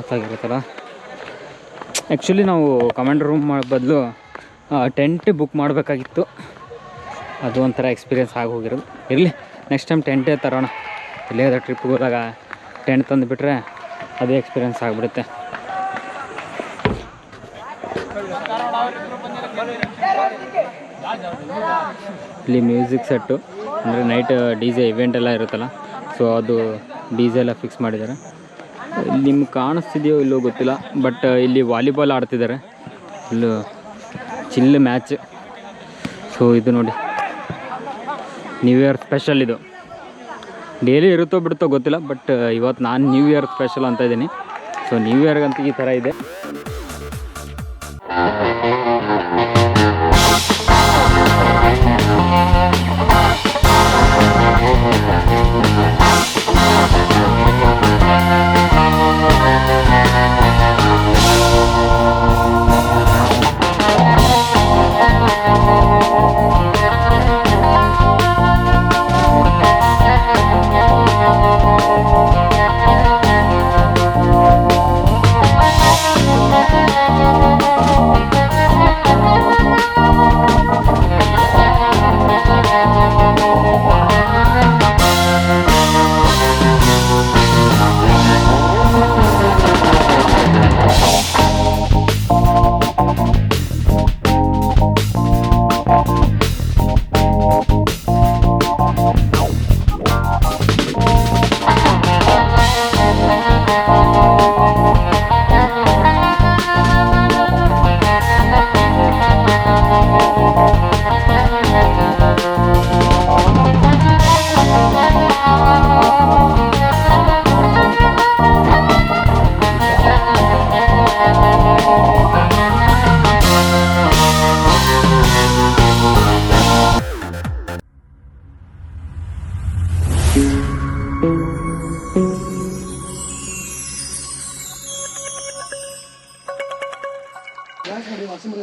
ಸಖತ್ತಾಗಿರುತ್ತಲ್ಲ. Actually ನಾವು commander room ಬದಲು tent book ಮಾಡಬೇಕಾಗಿತ್ತು. ಅದು ಒಂಥರ ಎಕ್ಸ್ಪೀರಿಯೆನ್ಸ್ ಆಗಿ ಹೋಗಿರೋದು. ಇರಲಿ, ನೆಕ್ಸ್ಟ್ ಟೈಮ್ ಟೆಂಟೇ ತರೋಣ. ಇಲ್ಲೇ ಟ್ರಿಪ್ಗೆ ಹೋದಾಗ ಟೆಂಟ್ ತಂದುಬಿಟ್ರೆ ಅದೇ ಎಕ್ಸ್ಪೀರಿಯೆನ್ಸ್ ಆಗಿಬಿಡುತ್ತೆ. ಇಲ್ಲಿ ಮ್ಯೂಸಿಕ್ ಸೆಟ್ಟು ಅಂದರೆ ನೈಟ್ DJ ಇವೆಂಟ್ ಎಲ್ಲ ಇರುತ್ತಲ್ಲ, ಸೊ ಅದು DJ ಎಲ್ಲ ಫಿಕ್ಸ್ ಮಾಡಿದ್ದಾರೆ. ನಿಮ್ಗೆ ಕಾಣಿಸ್ತಿದೆಯೋ ಇಲ್ಲೋ ಗೊತ್ತಿಲ್ಲ, ಬಟ್ ಇಲ್ಲಿ ವಾಲಿಬಾಲ್ ಆಡ್ತಿದ್ದಾರೆ. ಇಲ್ಲೂ ಚಿಲ್ ಮ್ಯಾಚ್. ಸೊ ಇದು ನೋಡಿ, ನ್ಯೂ ಇಯರ್ ಸ್ಪೆಷಲ್. ಇದು ಡೈಲಿ ಇರುತ್ತೋ ಬಿಡುತ್ತೋ ಗೊತ್ತಿಲ್ಲ, ಬಟ್ ಇವತ್ತು ನಾನು ನ್ಯೂ ಇಯರ್ ಸ್ಪೆಷಲ್ ಅಂತ ಇದ್ದೀನಿ. ಸೊ ನ್ಯೂ ಇಯರ್ಗಂತೂ ಈ ಥರ ಇದೆ.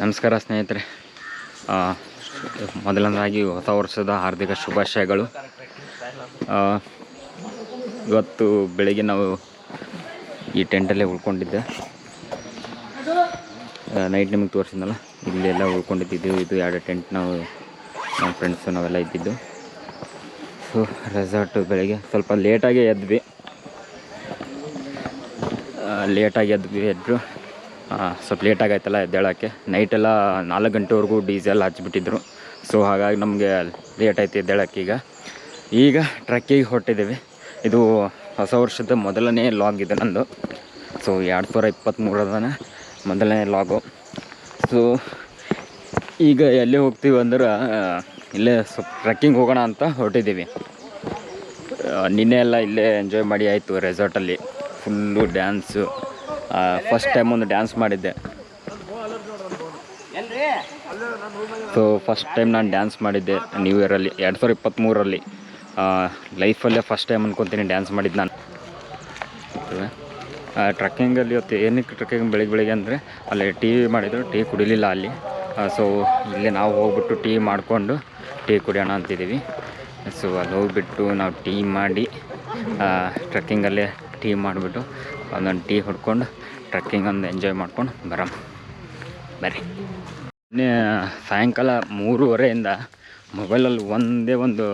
ನಮಸ್ಕಾರ ಸ್ನೇಹಿತರೆ, ಮೊದಲನೇದಾಗಿ ಹೊಸ ವರ್ಷದ ಹಾರ್ದಿಕ ಶುಭಾಶಯಗಳು. ಇವತ್ತು ಬೆಳಗ್ಗೆ ನಾವು ಈ ಟೆಂಟಲ್ಲೇ ಉಳ್ಕೊಂಡಿದ್ದೆ. ನೈಟ್ ನಿಮಗೆ ತೋರಿಸಿದ್ನಲ್ಲ, ಇಲ್ಲೆಲ್ಲ ಉಳ್ಕೊಂಡಿದ್ದು. ಇದು ಎರಡು ಟೆಂಟ್ ನಾವು ನಮ್ಮ ಫ್ರೆಂಡ್ಸು ನಾವೆಲ್ಲ ಇದ್ದಿದ್ದು. ಸೊ ರೆಸಾರ್ಟು ಬೆಳಗ್ಗೆ ಸ್ವಲ್ಪ ಲೇಟಾಗಿ ಎದ್ವಿ. ಎದ್ರು ಸ್ವಲ್ಪ ಲೇಟಾಗೈತಲ್ಲ ಎದ್ದೇಳೋಕ್ಕೆ. ನೈಟೆಲ್ಲ 4 ಗಂಟೆವರೆಗೂ ಡೀಸೆಲ್ ಹಚ್ಚಿಬಿಟ್ಟಿದ್ರು. ಸೊ ಹಾಗಾಗಿ ನಮಗೆ ಲೇಟ್ ಆಯ್ತು ಎದ್ದೇಳೋಕ್ಕೆ. ಈಗ ಟ್ರೆಕ್ಕಿಗೆ ಹೊರಟಿದ್ದೀವಿ. ಇದು ಹೊಸ ವರ್ಷದ ಮೊದಲನೇ ಲಾಗ್ ಇದೆ ನಂದು. ಸೊ 2023 ಮೊದಲನೇ ಲಾಗು. ಸೊ ಈಗ ಎಲ್ಲಿ ಹೋಗ್ತೀವಿ ಅಂದ್ರೆ ಇಲ್ಲೇ ಸ್ವಲ್ಪ ಟ್ರೆಕ್ಕಿಂಗ್ ಹೋಗೋಣ ಅಂತ ಹೊರಟಿದ್ದೀವಿ. ನಿನ್ನೆ ಎಲ್ಲ ಇಲ್ಲೇ ಎಂಜಾಯ್ ಮಾಡಿ ಆಯಿತು ರೆಸಾರ್ಟಲ್ಲಿ. Full dance. ಫಸ್ಟ್ ಟೈಮ್ ಒಂದು ಡ್ಯಾನ್ಸ್ ಮಾಡಿದ್ದೆ. ಸೊ ಫಸ್ಟ್ ಟೈಮ್ ನಾನು ಡ್ಯಾನ್ಸ್ ಮಾಡಿದ್ದೆ ನ್ಯೂ ಇಯರಲ್ಲಿ 2023. ಲೈಫಲ್ಲೇ ಫಸ್ಟ್ ಟೈಮ್ ಅಂದ್ಕೊತೀನಿ ಡ್ಯಾನ್ಸ್ ಮಾಡಿದ್ದು ನಾನು. ಟ್ರಕ್ಕಿಂಗಲ್ಲಿ ಇವತ್ತು ಏನಕ್ಕೆ ಟ್ರಕ್ಕಿಂಗ್ ಬೆಳಿಗ್ಗೆ ಅಂದರೆ ಅಲ್ಲಿ ಟೀ ಮಾಡಿದ್ರು, ಟೀ ಕುಡಿಲಿಲ್ಲ ಅಲ್ಲಿ. ಸೊ ಇಲ್ಲಿ ನಾವು ಹೋಗ್ಬಿಟ್ಟು ಟೀ ಮಾಡಿಕೊಂಡು ಟೀ ಕುಡಿಯೋಣ ಅಂತಿದ್ದೀವಿ. ಸೊ ಅಲ್ಲಿ ಹೋಗ್ಬಿಟ್ಟು ನಾವು ಟೀ ಮಾಡಿ ಟ್ರಕ್ಕಿಂಗಲ್ಲೇ ಟೀ ಮಾಡಿಬಿಟ್ಟು ಒಂದೊಂದು ಟೀ ಹೊಡ್ಕೊಂಡು ಟ್ರಕ್ಕಿಂಗ್ ಒಂದು ಎಂಜಾಯ್ ಮಾಡ್ಕೊಂಡು ಬರೋಣ ಬರ್ರಿ. ಇನ್ನೇ ಸಾಯಂಕಾಲ 3:30 ಮೊಬೈಲಲ್ಲಿ ಒಂದೇ ಒಂದು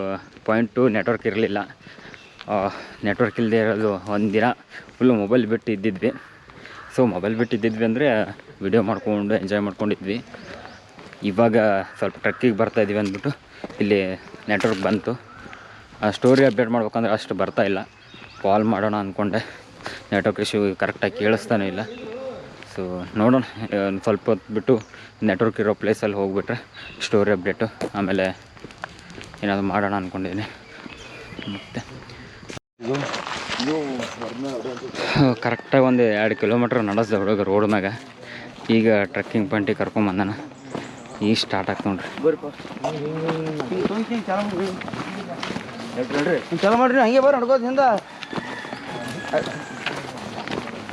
ಪಾಯಿಂಟು ನೆಟ್ವರ್ಕ್ ಇರಲಿಲ್ಲ. ನೆಟ್ವರ್ಕ್ ಇಲ್ಲದೆ ಇರೋದು ಒಂದು ದಿನ ಫುಲ್ಲು ಮೊಬೈಲ್ ಬಿಟ್ಟು ಇದ್ದಿದ್ವಿ. ಸೊ ಮೊಬೈಲ್ ಬಿಟ್ಟು ಇದ್ದಿದ್ವಿ ಅಂದರೆ ವಿಡಿಯೋ ಮಾಡ್ಕೊಂಡು ಎಂಜಾಯ್ ಮಾಡ್ಕೊಂಡಿದ್ವಿ. ಇವಾಗ ಸ್ವಲ್ಪ ಟ್ರಕ್ಕಿಗೆ ಬರ್ತಾಯಿದ್ವಿ ಅಂದ್ಬಿಟ್ಟು ಇಲ್ಲಿ ನೆಟ್ವರ್ಕ್ ಬಂತು. ಸ್ಟೋರಿ ಅಪ್ಡೇಟ್ ಮಾಡ್ಬೇಕಂದ್ರೆ ಅಷ್ಟು ಬರ್ತಾಯಿಲ್ಲ. ಕಾಲ್ ಮಾಡೋಣ ಅಂದ್ಕೊಂಡೆ, ನೆಟ್ವರ್ಕ್ ಇಶ್ಯೂ ಕರೆಕ್ಟಾಗಿ ಕೇಳಿಸ್ತಾನೆ ಇಲ್ಲ. ಸೊ ನೋಡೋಣ, ಸ್ವಲ್ಪ ಹೊತ್ತು ಬಿಟ್ಟು ನೆಟ್ವರ್ಕ್ ಇರೋ ಪ್ಲೇಸಲ್ಲಿ ಹೋಗಿಬಿಟ್ರೆ ಸ್ಟೋರಿ ಅಪ್ಡೇಟು ಆಮೇಲೆ ಏನಾದರೂ ಮಾಡೋಣ ಅಂದ್ಕೊಂಡಿದ್ದೀನಿ. ಮತ್ತು ಕರೆಕ್ಟಾಗಿ ಒಂದು 2 ಕಿಲೋಮೀಟ್ರ್ ನಡೆಸ್ದೆ ಹುಡುಗ ರೋಡ್ ಮ್ಯಾಗ. ಈಗ ಟ್ರೆಕ್ಕಿಂಗ್ ಪಾಯಿಂಟಿಗೆ ಕರ್ಕೊಂಬಂದಾನ. ಈಗ ಸ್ಟಾರ್ಟ್ ಆಗ್ತ ನೋಡ್ರಿ. ಚಲೋ ಮಾಡ್ರಿ, ಹಂಗೆ ಬರ್ರಿ ನಡ್ಕೋತ ಹಿಂದ.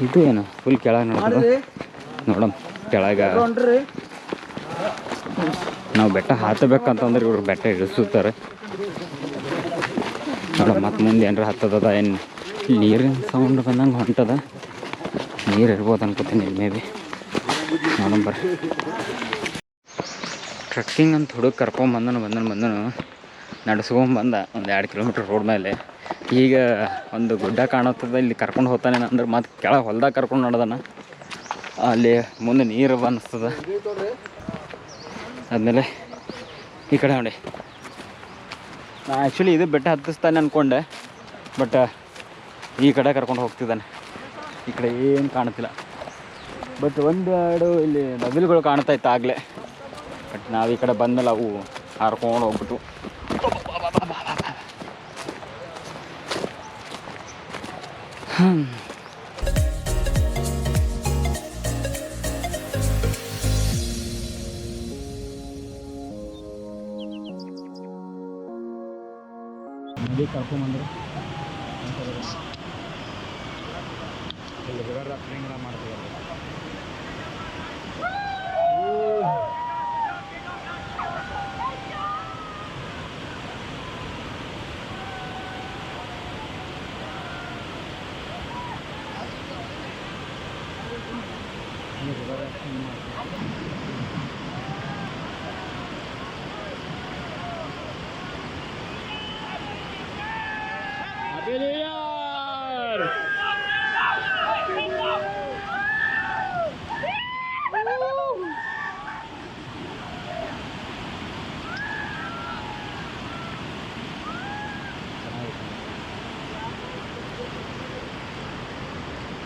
ಇದು ಏನು ಫುಲ್ ಕೆಳಗೆ ನೋಡ್ರಿ, ನೋಡೋಣ ಕೆಳಗೆ ನಾವು ಬೆಟ್ಟ ಹತ್ತಬೇಕಂತಂದ್ರೆ ಇವ್ರು ಬೆಟ್ಟ ಇಳಿಸುತ್ತಾರೆ. ನೋಡ ಮತ್ತು ಮುಂದೆ ಏನಾರ ಹತ್ತದ, ಏನು ನೀರಿನ ಸೌಂಡ್ ಬಂದಂಗೆ ಹೊಂಟದ. ನೀರು ಇರ್ಬೋದು ಅನ್ಕೋತೀನಿ ಇಲ್ಲಿ ಮೇ ಬಿ ನೋಡೋಣ ಬರ್ರಿ. ಟ್ರಕ್ಕಿಂಗ್ ಅಂತ ಹುಡುಗ ಬಂದನು ನಡೆಸ್ಕೊಂಬಂದ ಒಂದು 2 ಕಿಲೋಮೀಟ್ರ್ ರೋಡ್ ಮೇಲೆ. ಈಗ ಒಂದು ಗುಡ್ಡ ಕಾಣುತ್ತದೆ, ಇಲ್ಲಿ ಕರ್ಕೊಂಡು ಹೋಗ್ತಾನೆ ಅಂದ್ರೆ ಮತ್ತೆ ಕೆಳಗೆ ಹೊಲ್ದಾಗ ಕರ್ಕೊಂಡು ನಡೆದಾನ. ಅಲ್ಲಿ ಮುಂದೆ ನೀರು ಅನ್ನಿಸ್ತದ. ಆದಮೇಲೆ ಈ ಕಡೆ ನೋಡಿ, ನಾ ಆ್ಯಕ್ಚುಲಿ ಇದು ಬೆಟ್ಟ ಹತ್ತಿಸ್ತಾನೆ ಅಂದ್ಕೊಂಡೆ, ಬಟ್ ಈ ಕಡೆ ಕರ್ಕೊಂಡು ಹೋಗ್ತಿದ್ದಾನೆ. ಈ ಕಡೆ ಏನು ಕಾಣ್ತಿಲ್ಲ, ಬಟ್ 1-2 ಇಲ್ಲಿ ನವಿಲುಗಳು ಕಾಣ್ತಾ ಇತ್ತು ಆಗಲೇ. ಬಟ್ ನಾವು ಈ ಕಡೆ ಬಂದಮೇಲೆ ಅವು ಹಾರ್ಕೊಂಡು ಹೋಗ್ಬಿಟ್ಟು ನದಿ ಕರ್ಕೊಂಬಂದರು. ಇಲ್ಲಿ ರಿವರ್ ರಾಫ್ಟಿಂಗ್ ಮಾಡ್ತೀವಿ.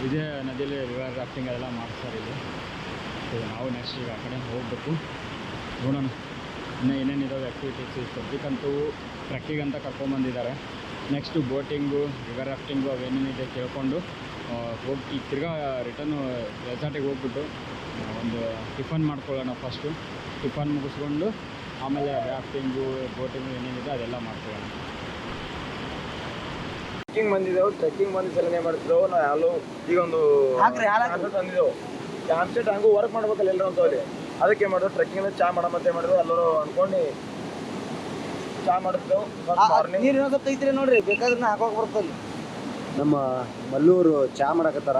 ಇದೇ ನದಿಯಲ್ಲಿ ರಿವರ್ ರಾಫ್ಟಿಂಗ್ ಎಲ್ಲ ಮಾಡಿಸ್ತಾರೆ ಇಲ್ಲಿ. ಸೊ ನಾವು ನೆಕ್ಸ್ಟ್ ಈಗ ಆ ಕಡೆ ಹೋಗ್ಬೇಕು, ನೋಡೋಣ ಇನ್ನೂ ಏನೇನಿದಾವೆ ಆ್ಯಕ್ಟಿವಿಟೀಸ್. ಸದ್ಯಕ್ಕಂತೂ ಟ್ರೆಕ್ಕಿಂಗ್ ಅಂತ ಕರ್ಕೊಂಬಂದಿದ್ದಾರೆ. ನೆಕ್ಸ್ಟು ಬೋಟಿಂಗು, ರಿವರ್ ರಾಫ್ಟಿಂಗು ಅವೇನೇನಿದೆ ಕೇಳ್ಕೊಂಡು ಹೋಗಿ ಈಗ ತಿರ್ಗಾ ರಿಟರ್ನು ರೆಸಾರ್ಟಿಗೆ ಹೋಗ್ಬಿಟ್ಟು ಒಂದು ಟಿಫನ್ ಮಾಡ್ಕೊಳ್ಳೋಣ. ಫಸ್ಟು ಟಿಫನ್ ಮುಗಿಸ್ಕೊಂಡು ಆಮೇಲೆ ರಾಫ್ಟಿಂಗು ಬೋಟಿಂಗು ಏನೇನಿದೆ ಅದೆಲ್ಲ ಮಾಡ್ಕೊಳ್ಳೋಣ. ಟ್ರೆಕ್ಕಿಂಗ್ ಬಂದಿದ್ದೆವು. ಟ್ರೆಕ್ಕಿಂಗ್ ಬಂದ ಸಲನೆ ಮಾಡ್ತಿದ್ದೆವು ನಾವು. ಯಾರು ಈಗ ಒಂದು ತಂದಿದ್ದೆವು. ಕ್ಯಾಂಪ್ ಸೆಟ್ ಹಂಗೂ ವರ್ಕ್ ಮಾಡ್ಬೇಕಲ್ಲ ಎಲ್ಲರೂ ಅಂತವ್ರಿ. ಅದಕ್ಕೆ ಮಾಡಿದ್ರು ಟ್ರೆಕ್ಕಿಂಗ್ ಚಾ ಮಾಡಮತ್ತೆ ಮಾಡಿದ್ರು ಎಲ್ಲರೂ ಅನ್ಕೊಂಡು ಚಾ ಮಾಡಿದ್ದೆವು. ನೀರು ಇನ್ನೊಂದು ಸ್ವಲ್ಪ ಐತ್ರಿ ನೋಡ್ರಿ, ಬೇಕಾದ್ರೆ ಹಾಕೋಕೆ ಬರ್ತಲ್ಲಿ. ನಮ್ಮ ಮಲ್ಲೂರು ಚಾ ಮಾಡಕತ್ತಾರ.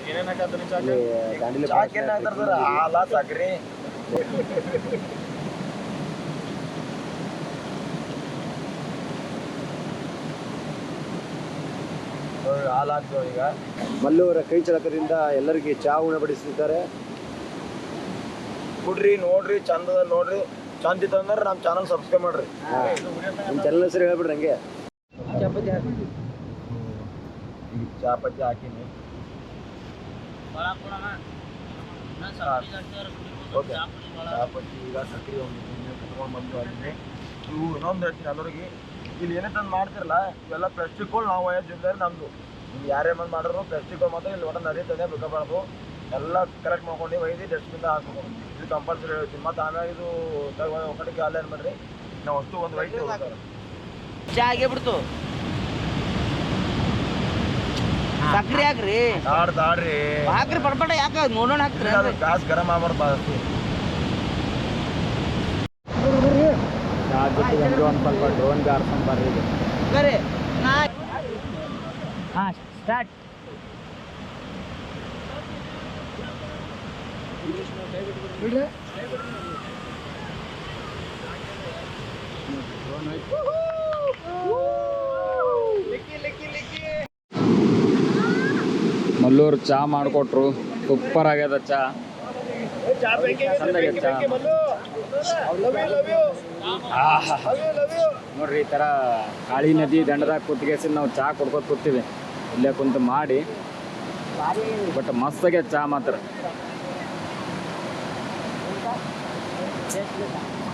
ಏನೇನು ಹಾಕತ್ತಾರೆ ಚಾಕ್? ಏನು ಹಾಕ್ತಾರ? ಹಾಲ ಸಕ್ರಿ ಹಾಲು ಹಾಕ್ತೇವೆ. ಈಗ ಮಲ್ಲೂರ ಕೈ ಚಳಕದಿಂದ ಎಲ್ಲರಿಗೆ ಚಾ ಉಣಬಡಿಸಿದ್ದಾರೆ. ಕುಡ್ರಿ, ನೋಡ್ರಿ, ಚಂದದ ನೋಡ್ರಿ. ಚಂದ ಇತ್ತು ಅಂದ್ರೆ ನಮ್ಮ ಚಾನಲ್ ಸಬ್ಸ್ಕ್ರೈಬ್ ಮಾಡ್ರಿ. ನಿಮ್ಮ ಚಾನಲ್ ಹೆಸರು ಹೇಳ್ಬಿಡ್ರಿ. ಹಂಗೆ ಚಾಪತ್ತಿ ಹಾಕಿನಿ. ಓಕೆ, ಚಾಪತ್ತಿ ಈಗ ಸಕ್ರೆ ಕಟ್ಕೊಂಡು ಬಂದು ಅಲ್ಲಿ ಇವು ಇನ್ನೊಂದು ಹೇಳ್ತೀನಿ ಎಲ್ಲರಿಗೆ. ಇಲ್ಲಿ ಏನೇ ತಂದು ಮಾಡ್ತಿರಲ್ಲ, ಇವೆಲ್ಲ ಪ್ಲಾಸ್ಟಿಕ್ಗಳು ನಾವು ಜವಾಬ್ದಾರಿ ನಮ್ಮದು. ನೀವು ಯಾರೇ ಬಂದು ಮಾಡಿದ್ರು ಪ್ಲಾಸ್ಟಿಕ್ಗಳು ಮಾತ್ರ ಇಲ್ಲಿ ಒಟ್ಟು ನದಿ ತಂದೆ ಬೇಕಾಗ್ಬಾರ್ದು. ಎಲ್ಲ ಕರೆಕ್ಟ್ ಮಾಡ್ಕೊಂಡು ಒಯ್ದು ಡಸ್ಟ್ಬಿನ್ ಹಾಕ್ಬೇಕು. ಇದು ಕಂಪಲ್ಸರಿ ಹೇಳ್ತೀನಿ. ಮತ್ತು ಆಮೇಲೆ ಇದು ಒಕ್ಕಡಿಗೆ ಅಲ್ಲೇನು ಮಾಡಿರಿ, ನಾವು ಅಷ್ಟು ಒಂದು ವೈಟ್ ಚಾ ಆಗೇ ಬಿಡ್ತು. ಸಕ್ರೆ ಹಾಕ್ರಿ, ತಾಡ್ರಿ ಹಾಕ್ರಿ, ಪಡ್ಪಟ ಯಾಕೆ ನೋಡೋಣ ಹಾಕ್ರಿ. ಗ್ಯಾಸ್ ಗರಂ ಆಗ್ಬಾರ್ದು. ಚಾ ಜೊತೆಗೆ ಒಂದು ಸ್ವಲ್ಪ ಡ್ರೋನ್ ಗಾರ್ಸನ್ ಬರ್ರಿ. ಈಗ ಹಾಂ, ಸ್ಟಾರ್ಟ್. ಮಲ್ಲೂರು ಚಾ ಮಾಡಿಕೊಟ್ರು, ಸೂಪರ್ ಆಗ್ಯದ ಚಾ. ನೋಡ್ರಿ, ಈ ಥರ ಕಾಳಿ ನದಿ ದಂಡದಾಗ ಕೂತ್ಗೆಸಿಂದ ನಾವು ಚಾ ಕೊಡ್ಕೋತ ಕೂತೀವಿ. ಇಲ್ಲೇ ಕುಂತು ಮಾಡಿ, ಬಟ್ ಮಸ್ತಾಗೆ ಚಾ ಮಾತ್ರ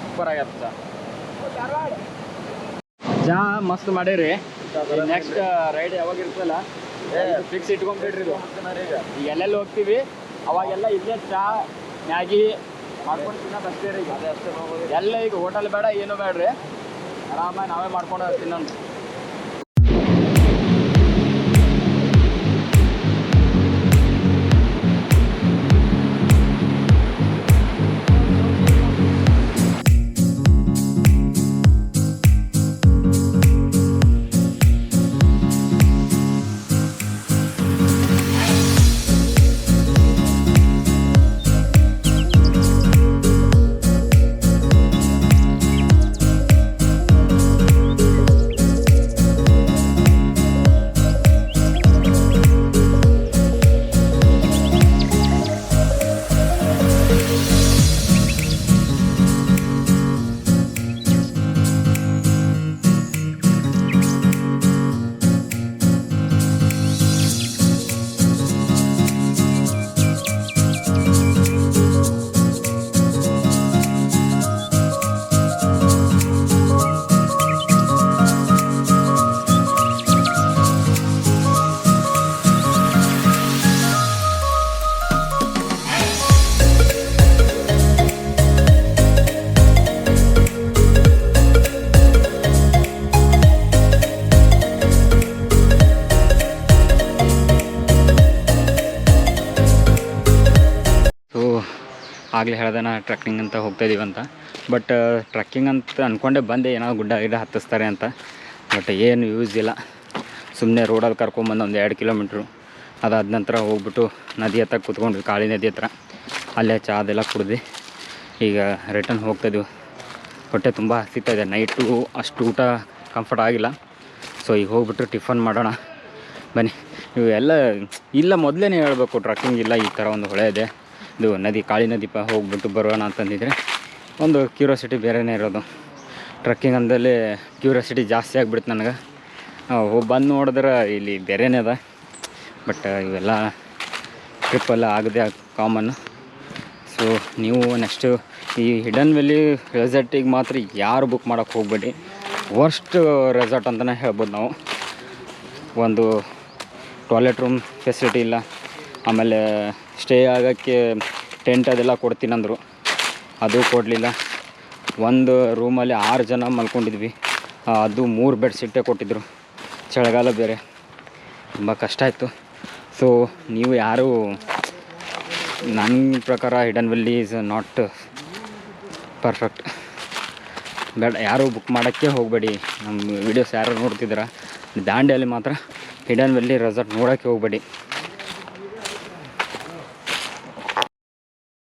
ಸೂಪರ್ ಆಗ್ಯದ ಚಾ. ಚಾ ಮಸ್ತ್ ಮಾಡೀರಿ. ನೆಕ್ಸ್ಟ್ ರೈಡ್ ಯಾವಾಗ ಇರ್ತಲ್ಲ ಫಿಕ್ಸ್ ಇಟ್ಕೊಂಡ್ಬಿಡ್ರಿ. ಇದು ಈಗ ಎಲ್ಲೆಲ್ಲಿ ಹೋಗ್ತೀವಿ ಅವಾಗೆಲ್ಲ ಇಲ್ಲೇ ಚಾ ಮ್ಯಾಗಿ ಮಾಡ್ಕೊಂಡು ತಿನ್ನೋದು ಅಷ್ಟೇ ರೀ. ಈಗ ಎಲ್ಲ ಈಗ ಹೋಟೆಲ್ ಬೇಡ, ಏನೂ ಬೇಡ್ರಿ, ಆರಾಮಾಗಿ ನಾವೇ ಮಾಡ್ಕೊಂಡು ತಿನ್ನೋದು. ಆಗಲೇ ಹೇಳ್ದೆ ನಾ ಟ್ರಕ್ಕಿಂಗ್ ಅಂತ ಹೋಗ್ತಾಯಿದ್ದೀವಿ ಅಂತ. ಬಟ್ ಟ್ರಕ್ಕಿಂಗ್ ಅಂತ ಅಂದ್ಕೊಂಡೆ ಬಂದೆ, ಏನೋ ಗುಡ್ಡ ಗಿಡ ಹತ್ತಿಸ್ತಾರೆ ಅಂತ. ಬಟ್ ಏನು ಯೂಸ್ ಇಲ್ಲ, ಸುಮ್ಮನೆ ರೋಡಲ್ಲಿ ಕರ್ಕೊಂಬಂದು ಒಂದು 2 ಕಿಲೋಮೀಟ್ರು. ಅದಾದ ನಂತರ ಹೋಗ್ಬಿಟ್ಟು ನದಿ ಹತ್ರ ಕೂತ್ಕೊಂಡ್ವಿ, ಕಾಳಿ ನದಿ ಹತ್ರ. ಅಲ್ಲೇ ಚಾ ಅದೆಲ್ಲ ಕುಡ್ದು ಈಗ ರಿಟರ್ನ್ ಹೋಗ್ತಾಯಿದ್ವಿ. ಹೊಟ್ಟೆ ತುಂಬ ಹಸಿತಾಯಿದೆ, ನೈಟು ಅಷ್ಟು ಊಟ ಕಂಫರ್ಟ್ ಆಗಿಲ್ಲ. ಸೊ ಈಗ ಹೋಗ್ಬಿಟ್ಟು ಟಿಫನ್ ಮಾಡೋಣ ಬನ್ನಿ. ಇವೆಲ್ಲ ಇಲ್ಲ ಮೊದಲೇ ಹೇಳಬೇಕು, ಟ್ರಕ್ಕಿಂಗ್ ಇಲ್ಲ, ಈ ಥರ ಒಂದು ಹೊಳೆ ಇದೆ, ಇದು ನದಿ ಕಾಳಿ ನದಿ ಹೋಗ್ಬಿಟ್ಟು ಬರೋಣ ಅಂತಂದಿದ್ರೆ ಒಂದು ಕ್ಯೂರಿಯಾಸಿಟಿ ಬೇರೆಯೇ ಇರೋದು. ಟ್ರಕ್ಕಿಂಗ್ ಅಂದಲ್ಲಿ ಕ್ಯೂರಿಯಾಸಿಟಿ ಜಾಸ್ತಿ ಆಗಿಬಿಡ್ತು ನನಗೆ. ಬಂದು ನೋಡಿದ್ರೆ ಇಲ್ಲಿ ಬೇರೆಯೇ ಅದ. ಬಟ್ ಇವೆಲ್ಲ ಟ್ರಿಪ್ಪೆಲ್ಲ ಆಗದೆ ಕಾಮನ್ನು. ಸೊ ನೀವು ನೆಕ್ಸ್ಟು ಈ ಹಿಡನ್ ವ್ಯಾಲಿ ರೆಸಾರ್ಟಿಗೆ ಮಾತ್ರ ಯಾರು ಬುಕ್ ಮಾಡೋಕ್ಕೆ ಹೋಗಬೇಡಿ. ವರ್ಸ್ಟ್ ರೆಸಾರ್ಟ್ ಅಂತಲೇ ಹೇಳ್ಬೋದು ನಾವು. ಒಂದು ಟಾಯ್ಲೆಟ್ ರೂಮ್ ಫೆಸಿಲಿಟಿ ಇಲ್ಲ, ಆಮೇಲೆ ಸ್ಟೇ ಆಗೋಕ್ಕೆ ಟೆಂಟ್ ಅದೆಲ್ಲ ಕೊಡ್ತೀನಂದರು, ಅದು ಕೊಡಲಿಲ್ಲ. ಒಂದು ರೂಮಲ್ಲಿ 6 ಜನ ಮಲ್ಕೊಂಡಿದ್ವಿ, ಅದು 3 ಬೆಡ್ಶೀಟೇ ಕೊಟ್ಟಿದ್ದರು. ಚಳಿಗಾಲ ಬೇರೆ, ತುಂಬ ಕಷ್ಟ ಆಯಿತು. ಸೊ ನೀವು ಯಾರು, ನನ್ನ ಪ್ರಕಾರ hidden valley is not perfect. ಬೇಡ, ಯಾರೂ ಬುಕ್ ಮಾಡೋಕ್ಕೆ ಹೋಗಬೇಡಿ. ನಮ್ಮ ವೀಡಿಯೋಸ್ ಯಾರು ನೋಡ್ತಿದ್ದೀರಾ, ದಾಂಡೇಲಿ ಮಾತ್ರ ಹಿಡನ್ ವ್ಯಾಲಿ ರೆಸಾರ್ಟ್ ನೋಡೋಕ್ಕೆ ಹೋಗಬೇಡಿ.